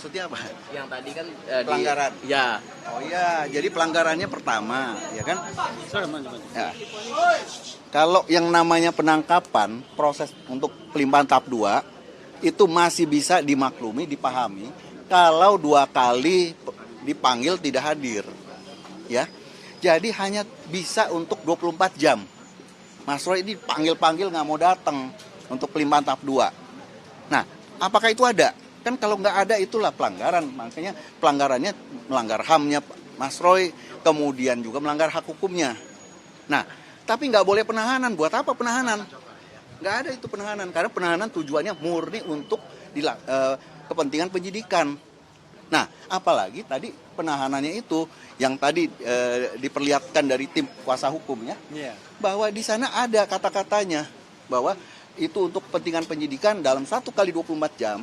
Maksudnya apa? Yang tadi kan Pelanggaran. Ya. Oh iya, jadi pelanggarannya pertama, ya kan? Ya. Kalau yang namanya penangkapan, proses untuk pelimpahan tahap 2 itu masih bisa dimaklumi, dipahami kalau 2 kali dipanggil tidak hadir. Ya. Jadi hanya bisa untuk 24 jam. Mas Roy ini panggil-panggil nggak mau datang untuk pelimpahan tahap 2. Nah, apakah itu ada? Kan kalau nggak ada itulah pelanggaran. Makanya pelanggarannya melanggar HAM-nya Mas Roy, kemudian juga melanggar hak hukumnya. Nah, tapi nggak boleh penahanan. Buat apa penahanan? Nggak ada itu penahanan. Karena penahanan tujuannya murni untuk kepentingan penyidikan. Nah, apalagi tadi penahanannya itu yang tadi diperlihatkan dari tim kuasa hukumnya, bahwa di sana ada kata-katanya bahwa itu untuk kepentingan penyidikan dalam 1 kali 24 jam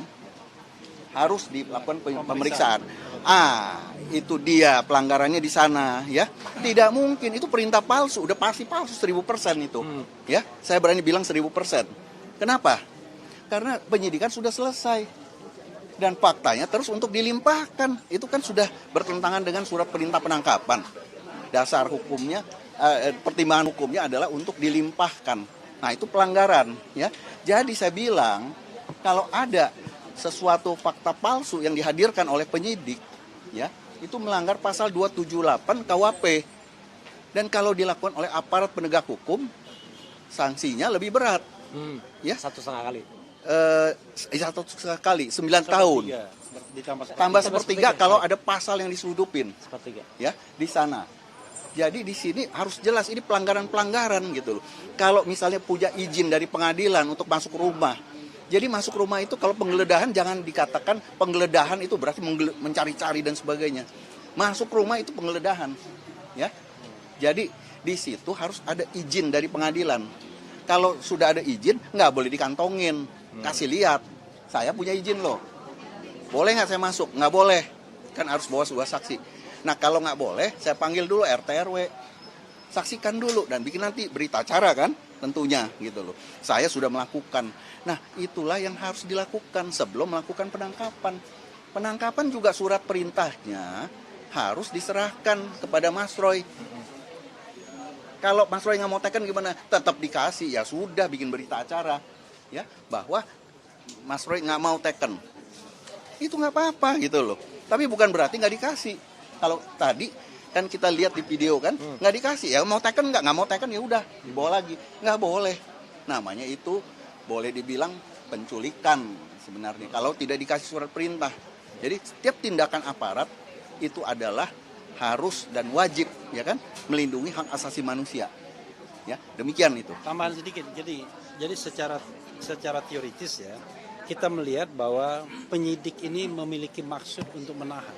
harus dilakukan pemeriksaan. Itu dia pelanggarannya di sana, ya. Tidak mungkin, itu perintah palsu, udah pasti palsu 1000% itu. Ya, saya berani bilang 1000%. Kenapa? Karena penyidikan sudah selesai. Dan faktanya terus untuk dilimpahkan, itu kan sudah bertentangan dengan surat perintah penangkapan. Dasar hukumnya, pertimbangan hukumnya adalah untuk dilimpahkan. Nah, itu pelanggaran, ya. Jadi saya bilang kalau ada sesuatu fakta palsu yang dihadirkan oleh penyidik, ya, itu melanggar pasal 278 KUHP. Dan kalau dilakukan oleh aparat penegak hukum, sanksinya lebih berat. Ya, 1,5 kali. 1,5 kali, 9 tahun. Tambah sepertiga kalau ada pasal yang diseludupin. Ya, di sana. Jadi di sini harus jelas ini pelanggaran-pelanggaran gitu loh. Kalau misalnya punya izin dari pengadilan untuk masuk rumah. Jadi masuk rumah itu kalau penggeledahan jangan dikatakan penggeledahan itu berarti mencari-cari dan sebagainya. Masuk rumah itu penggeledahan, ya. Jadi di situ harus ada izin dari pengadilan. Kalau sudah ada izin nggak boleh dikantongin, kasih lihat. Saya punya izin loh. Boleh nggak saya masuk? Nggak boleh, kan harus bawa sebuah saksi. Nah kalau nggak boleh, saya panggil dulu RT RW, saksikan dulu dan bikin nanti berita acara kan, tentunya gitu loh. Saya sudah melakukan. Nah, itulah yang harus dilakukan sebelum melakukan penangkapan. Penangkapan juga surat perintahnya harus diserahkan kepada Mas Roy. Kalau Mas Roy nggak mau teken gimana? Tetap dikasih, ya sudah bikin berita acara. Ya, bahwa Mas Roy nggak mau teken. Itu nggak apa-apa gitu loh. Tapi bukan berarti nggak dikasih. Kalau tadi kan kita lihat di video kan, nggak dikasih. Ya mau teken nggak mau teken ya udah dibawa lagi. Nggak boleh. Namanya itu boleh dibilang penculikan sebenarnya kalau tidak dikasih surat perintah. Jadi setiap tindakan aparat itu adalah harus dan wajib, ya kan, melindungi hak asasi manusia. Ya, demikian itu. Tambahan sedikit. Jadi secara teoritis ya, kita melihat bahwa penyidik ini memiliki maksud untuk menahan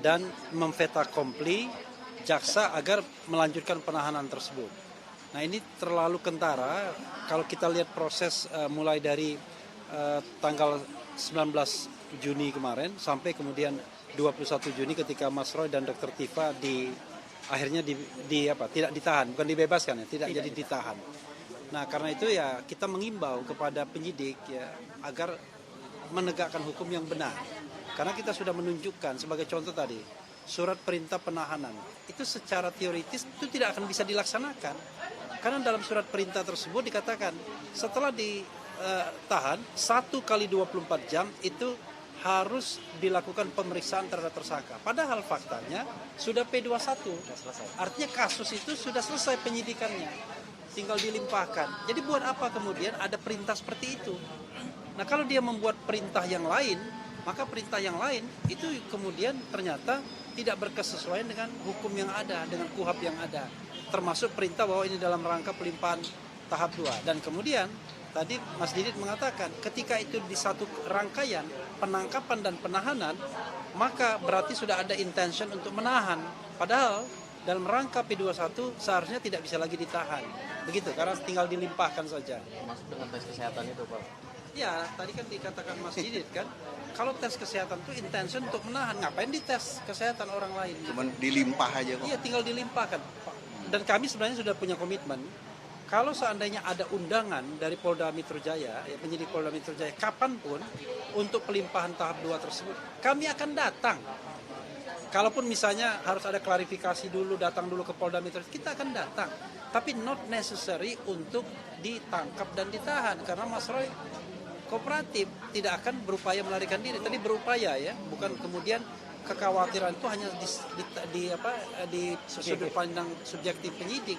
dan memfeta kompli jaksa agar melanjutkan penahanan tersebut. Nah, ini terlalu kentara kalau kita lihat proses mulai dari tanggal 19 Juni kemarin sampai kemudian 21 Juni ketika Mas Roy dan Dr. Tifa akhirnya tidak ditahan, bukan dibebaskan ya, tidak jadi ditahan. Nah, karena itu ya kita mengimbau kepada penyidik ya agar menegakkan hukum yang benar. Karena kita sudah menunjukkan sebagai contoh tadi, surat perintah penahanan itu secara teoritis itu tidak akan bisa dilaksanakan. Karena dalam surat perintah tersebut dikatakan setelah ditahan 1 kali 24 jam itu harus dilakukan pemeriksaan terhadap tersangka. Padahal faktanya sudah P21. Artinya kasus itu sudah selesai penyidikannya. Tinggal dilimpahkan. Jadi buat apa kemudian ada perintah seperti itu? Nah, kalau dia membuat perintah yang lain, maka perintah yang lain itu kemudian ternyata tidak berkesesuaian dengan hukum yang ada, dengan KUHP yang ada. Termasuk perintah bahwa ini dalam rangka pelimpahan tahap 2. Dan kemudian tadi Mas Didit mengatakan ketika itu di satu rangkaian penangkapan dan penahanan, maka berarti sudah ada intention untuk menahan. Padahal dalam rangka P21 seharusnya tidak bisa lagi ditahan. Begitu, karena tinggal dilimpahkan saja. Masuk dengan tes kesehatan itu, Pak. Ya, tadi kan dikatakan Mas Didit kan, kalau tes kesehatan itu intention untuk menahan, ngapain dites kesehatan orang lain? Cuman dilimpah aja kok. Iya, tinggal dilimpahkan. Dan kami sebenarnya sudah punya komitmen kalau seandainya ada undangan dari Polda Metro Jaya, ya, penyidik Polda Metro Jaya, kapanpun untuk pelimpahan tahap 2 tersebut, kami akan datang. Kalaupun misalnya harus ada klarifikasi dulu, datang dulu ke Polda Metro, kita akan datang. Tapi not necessary untuk ditangkap dan ditahan, karena Mas Roy kooperatif, tidak akan berupaya melarikan diri. Tadi berupaya ya, bukan kemudian kekhawatiran itu hanya di sudut pandang subjektif penyidik,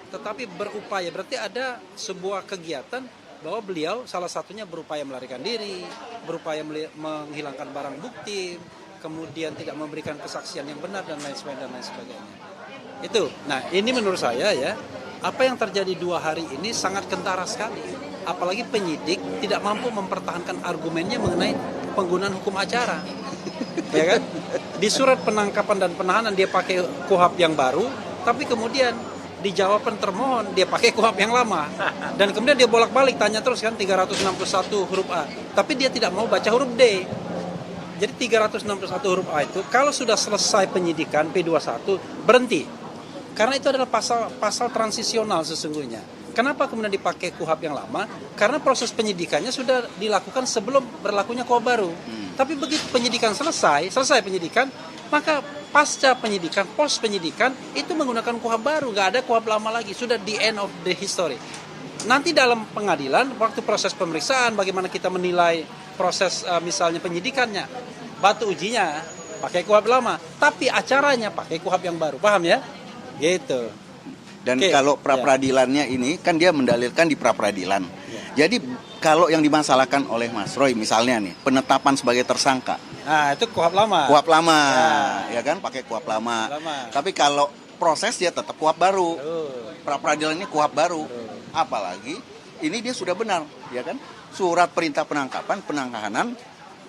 tetapi berupaya. Berarti ada sebuah kegiatan bahwa beliau salah satunya berupaya melarikan diri, berupaya menghilangkan barang bukti, kemudian tidak memberikan kesaksian yang benar dan lain sebagainya. Itu. Nah, ini menurut saya ya, apa yang terjadi 2 hari ini sangat kentara sekali. Apalagi penyidik tidak mampu mempertahankan argumennya mengenai penggunaan hukum acara. Ya kan? Di surat penangkapan dan penahanan dia pakai KUHP yang baru, tapi kemudian di jawaban termohon dia pakai KUHP yang lama. Dan kemudian dia bolak-balik tanya terus kan 361 huruf A, tapi dia tidak mau baca huruf D. Jadi 361 huruf A itu kalau sudah selesai penyidikan P21 berhenti. Karena itu adalah pasal transisional sesungguhnya. Kenapa kemudian dipakai KUHP yang lama? Karena proses penyidikannya sudah dilakukan sebelum berlakunya KUHP baru. Tapi begitu penyidikan selesai penyidikan, maka pasca penyidikan, pos penyidikan itu menggunakan KUHP baru, nggak ada KUHP lama lagi, sudah the end of the history. Nanti dalam pengadilan, waktu proses pemeriksaan, bagaimana kita menilai proses misalnya penyidikannya, batu ujinya pakai KUHP lama, tapi acaranya pakai KUHP yang baru, paham ya? Gitu. Dan Oke. kalau pra-peradilannya ini kan dia mendalilkan di pra-peradilan. Jadi kalau yang dimasalahkan oleh Mas Roy misalnya nih, penetapan sebagai tersangka. Nah, itu KUHP lama. KUHP lama, ya kan, pakai KUHP lama. Tapi kalau proses dia tetap KUHP baru. Pra-peradilan ini KUHP baru. Apalagi ini dia sudah benar, ya kan? Surat perintah penangkapan, penahanan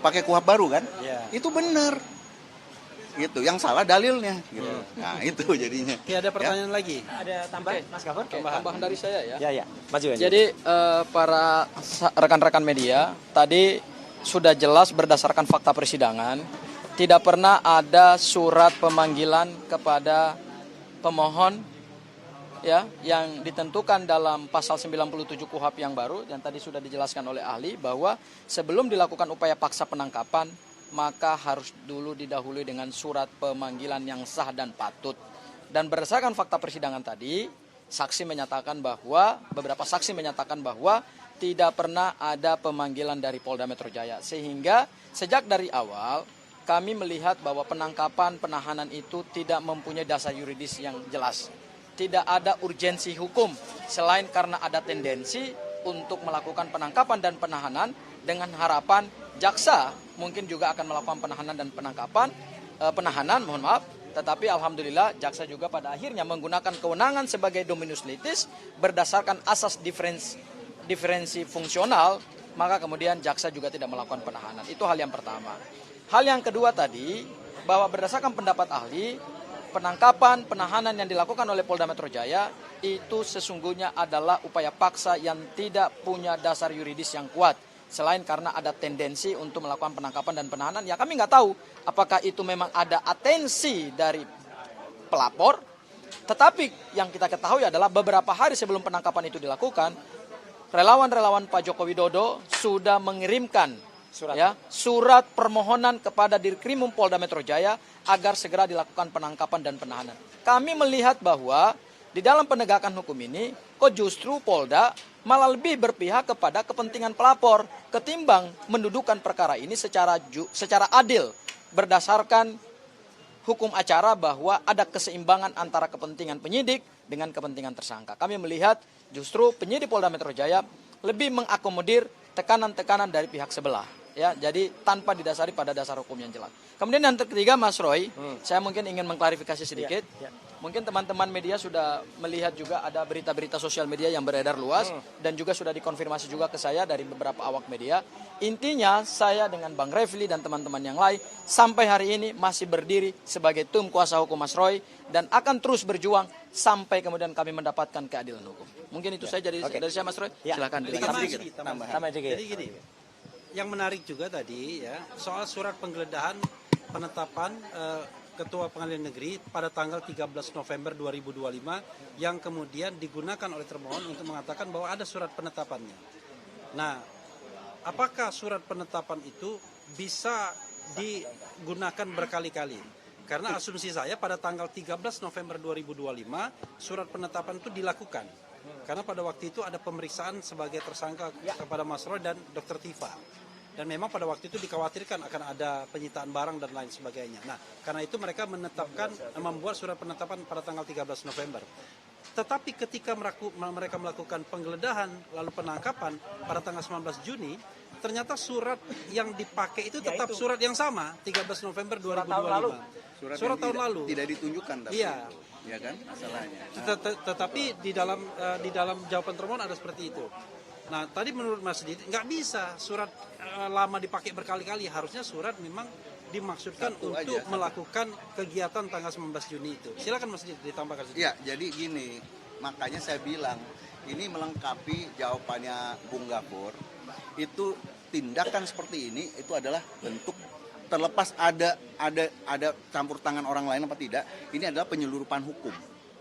pakai KUHP baru kan? Itu benar. Gitu, yang salah dalilnya gitu. Nah, itu jadinya. Oke, ada pertanyaan lagi. Ada tambahan, Mas Gafur? Tambahan dari saya ya. Ya, maju aja. Jadi para rekan-rekan media tadi sudah jelas berdasarkan fakta persidangan tidak pernah ada surat pemanggilan kepada pemohon ya yang ditentukan dalam pasal 97 KUHP yang baru yang tadi sudah dijelaskan oleh ahli bahwa sebelum dilakukan upaya paksa penangkapan maka harus dulu didahului dengan surat pemanggilan yang sah dan patut. Dan berdasarkan fakta persidangan tadi, beberapa saksi menyatakan bahwa tidak pernah ada pemanggilan dari Polda Metro Jaya. Sehingga sejak dari awal kami melihat bahwa penangkapan penahanan itu tidak mempunyai dasar yuridis yang jelas. Tidak ada urgensi hukum selain karena ada tendensi untuk melakukan penangkapan dan penahanan dengan harapan jaksa mungkin juga akan melakukan penahanan dan penahanan, tetapi alhamdulillah jaksa juga pada akhirnya menggunakan kewenangan sebagai dominus litis berdasarkan asas diferensi fungsional, maka kemudian jaksa juga tidak melakukan penahanan. Itu hal yang pertama. Hal yang kedua tadi, bahwa berdasarkan pendapat ahli, penangkapan, penahanan yang dilakukan oleh Polda Metro Jaya itu sesungguhnya adalah upaya paksa yang tidak punya dasar yuridis yang kuat. Selain karena ada tendensi untuk melakukan penangkapan dan penahanan, ya kami nggak tahu apakah itu memang ada atensi dari pelapor. Tetapi yang kita ketahui adalah beberapa hari sebelum penangkapan itu dilakukan, relawan-relawan Pak Joko Widodo sudah mengirimkan surat permohonan kepada Dirkrimum Polda Metro Jaya agar segera dilakukan penangkapan dan penahanan. Kami melihat bahwa di dalam penegakan hukum ini, kok justru Polda malah lebih berpihak kepada kepentingan pelapor ketimbang mendudukan perkara ini secara adil berdasarkan hukum acara bahwa ada keseimbangan antara kepentingan penyidik dengan kepentingan tersangka. Kami melihat justru penyidik Polda Metro Jaya lebih mengakomodir tekanan-tekanan dari pihak sebelah. Ya, jadi tanpa didasari pada dasar hukum yang jelas. Kemudian yang ketiga, Mas Roy, saya mungkin ingin mengklarifikasi sedikit. Mungkin teman-teman media sudah melihat juga ada berita-berita sosial media yang beredar luas dan juga sudah dikonfirmasi juga ke saya dari beberapa awak media. Intinya saya dengan Bang Refli dan teman-teman yang lain sampai hari ini masih berdiri sebagai tim kuasa hukum Mas Roy dan akan terus berjuang sampai kemudian kami mendapatkan keadilan hukum. Mungkin itu saja dari saya, Mas Roy. Silakan dilanjutkan. Jadi gini, yang menarik juga tadi ya soal surat penggeledahan penetapan Ketua Pengadilan Negeri pada tanggal 13 November 2025 yang kemudian digunakan oleh termohon untuk mengatakan bahwa ada surat penetapannya. Nah, apakah surat penetapan itu bisa digunakan berkali-kali? Karena asumsi saya pada tanggal 13 November 2025 surat penetapan itu dilakukan. Karena pada waktu itu ada pemeriksaan sebagai tersangka kepada Mas Roy dan Dr. Tifa. Dan memang pada waktu itu dikhawatirkan akan ada penyitaan barang dan lain sebagainya. Nah, karena itu mereka membuat surat penetapan pada tanggal 13 November. Tetapi ketika mereka melakukan penggeledahan lalu penangkapan pada tanggal 19 Juni, ternyata surat yang dipakai itu tetap surat yang sama, 13 November 2025. Surat tahun lalu. Tidak ditunjukkan tapi iya. Ya kan masalahnya. Tetapi di dalam jawaban termohon ada seperti itu. Nah, tadi menurut Mas Didi nggak bisa surat lama dipakai berkali-kali, harusnya surat memang dimaksudkan Satu untuk aja, melakukan kegiatan tanggal 19 Juni itu. Silakan Mas Didi ditambahkan sedikit. Ya, jadi gini, makanya saya bilang ini melengkapi jawabannya Bung Gafur. Itu tindakan seperti ini itu adalah bentuk terlepas ada campur tangan orang lain apa tidak, ini adalah penyeludupan hukum,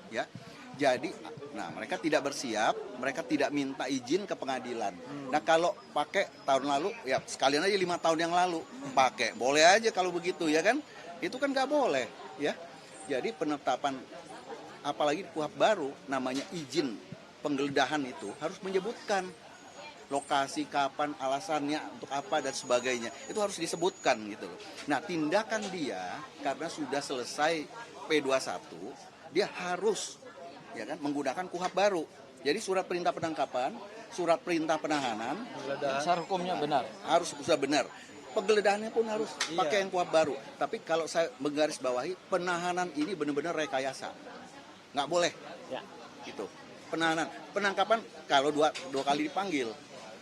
ya. Jadi, nah mereka tidak bersiap, mereka tidak minta izin ke pengadilan. Nah kalau pakai tahun lalu, ya sekalian aja 5 tahun yang lalu pakai, boleh aja kalau begitu ya kan? Itu kan nggak boleh, ya. Jadi penetapan, apalagi di KUHP baru, namanya izin penggeledahan itu harus menyebutkan lokasi, kapan, alasannya, untuk apa, dan sebagainya. Itu harus disebutkan gitu loh. Nah, tindakan dia, karena sudah selesai P21, dia harus ya kan menggunakan KUHP baru. Jadi surat perintah penangkapan, surat perintah penahanan, Dasar hukumnya benar. harus sudah benar. Penggeledahannya pun harus pakai yang KUHP baru. Tapi kalau saya menggarisbawahi, penahanan ini benar-benar rekayasa. Nggak boleh. Ya. Gitu. Penahanan. Penangkapan kalau dua kali dipanggil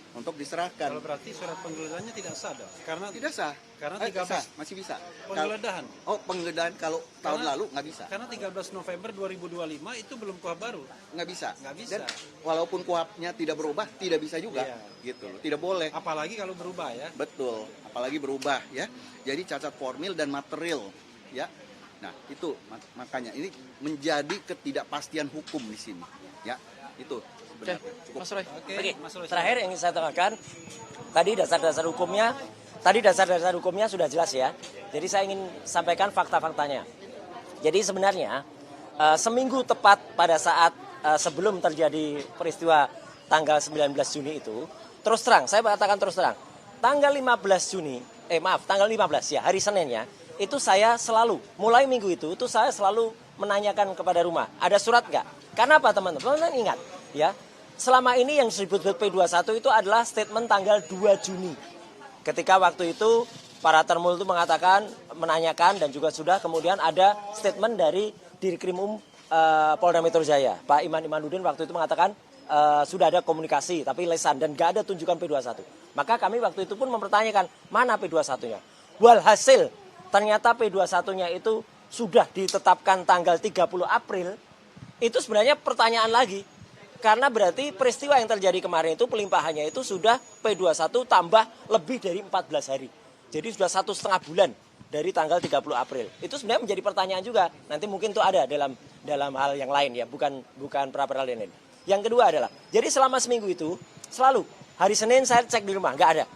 untuk diserahkan. Kalau berarti surat penggeledahannya tidak sah dong? Karena Tidak sah. Karena Eh, 13 sah, masih bisa. penggeledahan. Penggeledahan kalau tahun Karena- lalu nggak bisa. Karena 13 November 2025 itu belum KUHP baru. Nggak bisa. Nggak bisa. Dan walaupun KUHP-nya tidak berubah, tidak bisa juga. Iya. Gitu loh. Tidak boleh. Apalagi kalau berubah ya. Betul. Apalagi berubah ya. Jadi cacat formil dan material ya. Nah, itu makanya ini menjadi ketidakpastian hukum di sini. Ya. Itu Oke, sebenarnya. Cukup. Mas Roy. Oke, Mas Roy, terakhir yang ingin saya tambahkan, tadi dasar-dasar hukumnya sudah jelas ya. Jadi saya ingin sampaikan fakta-faktanya. Jadi sebenarnya seminggu tepat pada saat sebelum terjadi peristiwa tanggal 19 Juni itu, terus terang, saya katakan terus terang, tanggal 15 ya, hari Seninnya, itu saya selalu, mulai minggu itu saya selalu menanyakan kepada rumah, ada surat nggak? Karena apa teman-teman? Teman-teman ingat, ya, selama ini yang disebut P21 itu adalah statement tanggal 2 Juni. Ketika waktu itu para termul itu mengatakan, menanyakan dan juga sudah kemudian ada statement dari Dirkrimum Polda Metro Jaya. Pak Iman Imanuddin waktu itu mengatakan sudah ada komunikasi tapi lesan dan gak ada tunjukan P21. Maka kami waktu itu pun mempertanyakan mana P21-nya. Walhasil ternyata P21-nya itu sudah ditetapkan tanggal 30 April. Itu sebenarnya pertanyaan lagi. Karena berarti peristiwa yang terjadi kemarin itu pelimpahannya itu sudah P21 tambah lebih dari 14 hari. Jadi sudah 1,5 bulan dari tanggal 30 April. Itu sebenarnya menjadi pertanyaan juga. Nanti mungkin itu ada dalam hal yang lain ya, bukan pra-peradilan ini. Yang kedua adalah, jadi selama seminggu itu selalu hari Senin saya cek di rumah, nggak ada.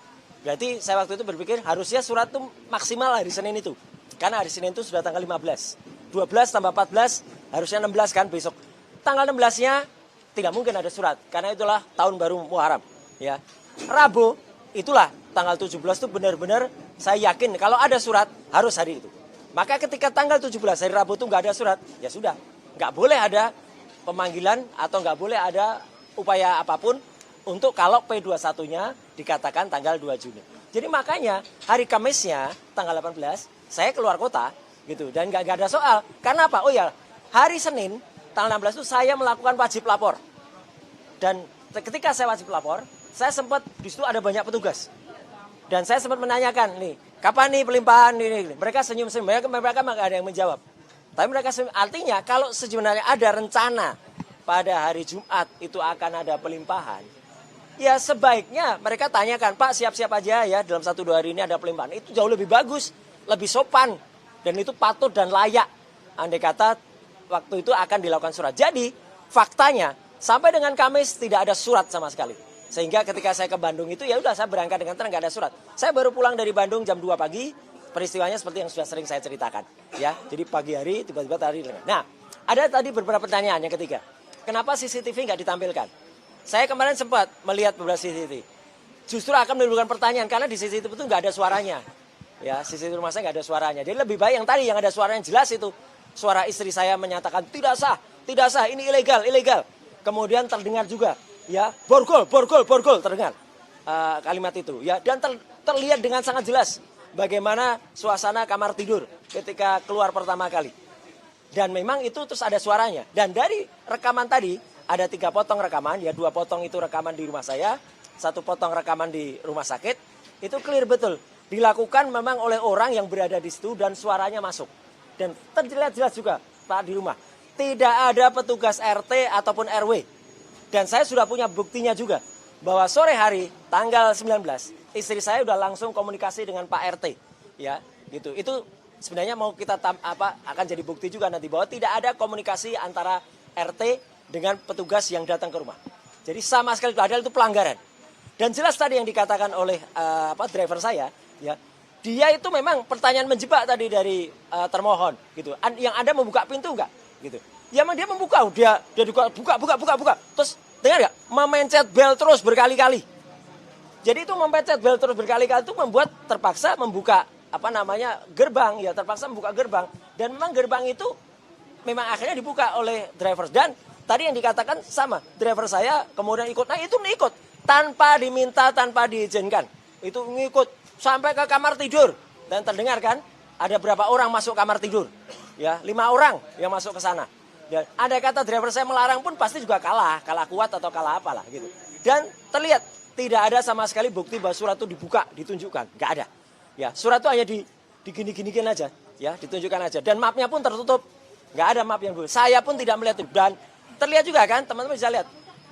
Berarti saya waktu itu berpikir harusnya surat itu maksimal hari Senin itu. Karena hari Senin itu sudah tanggal 15. 12 tambah 14 harusnya 16 kan besok. Tanggal 16-nya tidak mungkin ada surat karena itulah tahun baru Muharram ya. Rabu itulah tanggal 17 itu benar-benar saya yakin kalau ada surat harus hari itu. Maka ketika tanggal 17 hari Rabu itu nggak ada surat, ya sudah, nggak boleh ada pemanggilan atau nggak boleh ada upaya apapun untuk kalau P21-nya dikatakan tanggal 2 Juni. Jadi makanya hari Kamisnya tanggal 18 saya keluar kota gitu dan nggak ada soal. Karena apa? Oh ya, hari Senin tanggal 16 itu saya melakukan wajib lapor. Dan ketika saya wajib lapor, saya sempat di situ ada banyak petugas. Dan saya sempat menanyakan, nih, kapan nih pelimpahan ini? Mereka senyum-senyum, mereka nggak ada yang menjawab. Tapi mereka senyum, artinya kalau sebenarnya ada rencana pada hari Jumat itu akan ada pelimpahan, ya sebaiknya mereka tanyakan, Pak siap-siap aja ya dalam 1-2 hari ini ada pelimpahan. Itu jauh lebih bagus, lebih sopan Dan itu patut dan layak. Andai kata waktu itu akan dilakukan surat. Jadi faktanya sampai dengan Kamis tidak ada surat sama sekali. Sehingga ketika saya ke Bandung itu ya udah saya berangkat dengan tenang, nggak ada surat. Saya baru pulang dari Bandung jam 2 pagi. Peristiwanya seperti yang sudah sering saya ceritakan. Ya, jadi pagi hari tiba-tiba tadi. Nah, ada tadi beberapa pertanyaan. Yang ketiga, kenapa CCTV nggak ditampilkan? Saya kemarin sempat melihat beberapa CCTV. Justru akan menimbulkan pertanyaan karena di CCTV itu nggak ada suaranya. Ya, CCTV rumah saya nggak ada suaranya. Jadi lebih baik yang tadi yang ada suaranya jelas itu. Suara istri saya menyatakan tidak sah, ini ilegal. Kemudian terdengar juga, ya, borgol terdengar kalimat itu. Ya, dan terlihat dengan sangat jelas bagaimana suasana kamar tidur ketika keluar pertama kali. Dan memang itu terus ada suaranya. Dan dari rekaman tadi ada 3 potong rekaman, ya 2 potong itu rekaman di rumah saya, 1 potong rekaman di rumah sakit. Itu clear betul. Dilakukan memang oleh orang yang berada di situ dan suaranya masuk. Dan terlihat jelas juga Pak di rumah. Tidak ada petugas RT ataupun RW. Dan saya sudah punya buktinya juga. Bahwa sore hari tanggal 19, istri saya sudah langsung komunikasi dengan Pak RT. Ya, gitu. Itu sebenarnya mau kita akan jadi bukti juga nanti bahwa tidak ada komunikasi antara RT dengan petugas yang datang ke rumah. Jadi sama sekali padahal itu pelanggaran. Dan jelas tadi yang dikatakan oleh driver saya, ya, dia itu memang pertanyaan menjebak tadi dari termohon, gitu. Yang Anda membuka pintu enggak, gitu. Ya memang dia membuka, dia buka. Terus dengar nggak? Memencet bel terus berkali-kali. Jadi itu memencet bel terus berkali-kali itu membuat terpaksa membuka gerbang, ya terpaksa membuka gerbang. Dan memang gerbang itu memang akhirnya dibuka oleh driver. Dan tadi yang dikatakan sama, driver saya kemudian ikut. Nah itu ikut tanpa diminta, tanpa diizinkan. Itu ngikut sampai ke kamar tidur. Dan terdengar kan ada berapa orang masuk kamar tidur. Ya, 5 orang yang masuk ke sana. Dan ada kata driver saya melarang pun pasti juga kalah kuat atau kalah apalah gitu. Dan terlihat tidak ada sama sekali bukti bahwa surat itu dibuka, ditunjukkan, nggak ada. Ya, surat itu hanya digini-ginikan aja, ya, ditunjukkan aja. Dan mapnya pun tertutup, nggak ada map yang saya pun tidak melihat itu. Dan terlihat juga kan, teman-teman bisa lihat,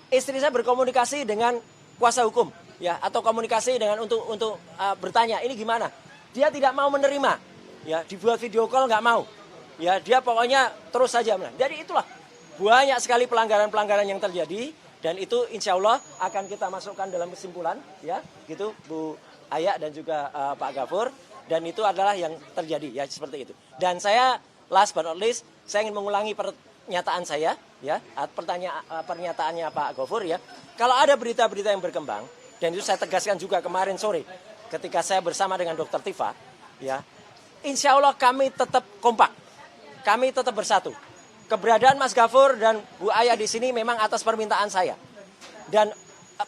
istri saya berkomunikasi dengan kuasa hukum, ya, atau komunikasi dengan untuk bertanya, ini gimana? Dia tidak mau menerima, ya, dibuat video call nggak mau. Ya, dia pokoknya terus saja. Jadi itulah banyak sekali pelanggaran-pelanggaran yang terjadi dan itu insya Allah akan kita masukkan dalam kesimpulan, ya, gitu Bu Aya dan juga Pak Gafur, dan itu adalah yang terjadi, ya, seperti itu. Dan saya last but not least, saya ingin mengulangi pernyataan saya, ya, pernyataannya Pak Gafur, ya. Kalau ada berita-berita yang berkembang, dan itu saya tegaskan juga kemarin sore ketika saya bersama dengan Dr. Tifa, ya, insya Allah kami tetap kompak. Kami tetap bersatu. Keberadaan Mas Gafur dan Bu Aya di sini memang atas permintaan saya. Dan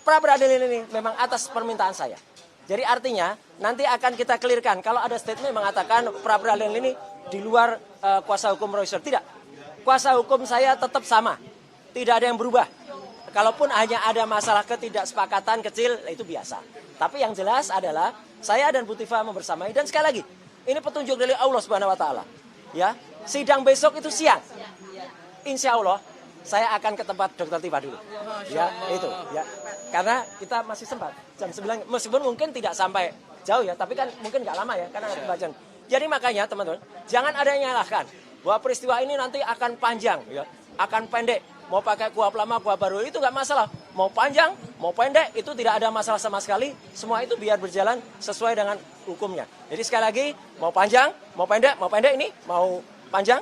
pra peradilan ini memang atas permintaan saya. Jadi artinya nanti akan kita clearkan. Kalau ada statement mengatakan pra peradilan ini di luar kuasa hukum Roy Suryo. Tidak. Kuasa hukum saya tetap sama. Tidak ada yang berubah. Kalaupun hanya ada masalah ketidaksepakatan kecil, itu biasa. Tapi yang jelas adalah saya dan Bu Tifa membersamai. Dan sekali lagi, ini petunjuk dari Allah Subhanahu Wa Taala. Ya, sidang besok itu siang. Insya Allah saya akan ke tempat Dokter Tifa dulu. Ya, itu. Ya, karena kita masih sempat jam 9. Meskipun mungkin tidak sampai jauh ya, tapi kan mungkin nggak lama ya, karena ada pembacaan. Jadi makanya teman-teman, jangan ada yang nyalahkan bahwa peristiwa ini nanti akan panjang, ya, akan pendek. Mau pakai kuhap lama, kuhap baru itu nggak masalah. Mau panjang, mau pendek, itu tidak ada masalah sama sekali. Semua itu biar berjalan sesuai dengan hukumnya. Jadi sekali lagi, mau panjang, mau pendek ini, mau panjang,